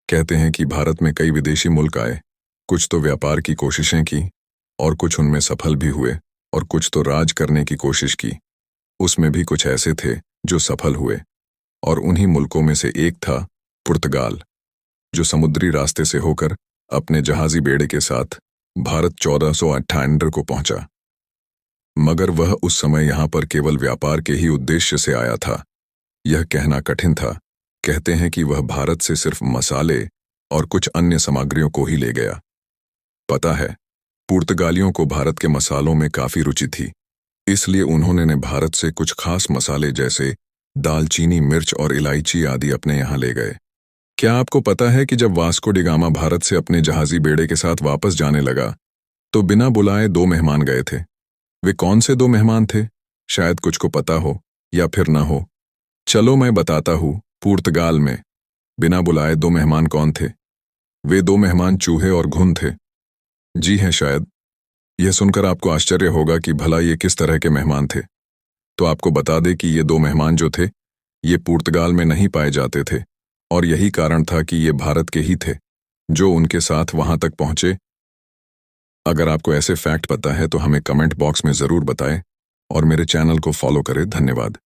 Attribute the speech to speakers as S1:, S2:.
S1: कहते हैं कि भारत में कई विदेशी मुल्क आए, कुछ तो व्यापार की कोशिशें की और कुछ उनमें सफल भी हुए और कुछ तो राज करने की कोशिश की। उसमें भी कुछ ऐसे थे जो सफल हुए और उन्हीं मुल्कों में से एक था पुर्तगाल, जो समुद्री रास्ते से होकर अपने जहाजी बेड़े के साथ भारत 1498 को पहुंचा। मगर वह उस समय यहाँ पर केवल व्यापार के ही उद्देश्य से आया था। यह कहना कठिन था। कहते हैं कि वह भारत से सिर्फ मसाले और कुछ अन्य सामग्रियों को ही ले गया। पता है, पुर्तगालियों को भारत के मसालों में काफी रुचि थी, इसलिए उन्होंने ने भारत से कुछ खास मसाले जैसे दालचीनी, मिर्च और इलायची आदि अपने यहाँ ले गए। क्या आपको पता है कि जब वास्को डी गामा भारत से अपने जहाजी बेड़े के साथ वापस जाने लगा तो बिना बुलाए 2 मेहमान गए थे। वे कौन से 2 मेहमान थे? शायद कुछ को पता हो या फिर ना हो। चलो मैं बताता हूँ। पुर्तगाल में बिना बुलाए 2 मेहमान कौन थे? वे 2 मेहमान चूहे और घुन थे। जी हैं, शायद यह सुनकर आपको आश्चर्य होगा कि भला ये किस तरह के मेहमान थे। तो आपको बता दें कि ये 2 मेहमान जो थे, ये पुर्तगाल में नहीं पाए जाते थे और यही कारण था कि ये भारत के ही थे जो उनके साथ वहां तक पहुंचे। अगर आपको ऐसे फैक्ट पता है तो हमें कमेंट बॉक्स में ज़रूर बताएं और मेरे चैनल को फॉलो करें। धन्यवाद।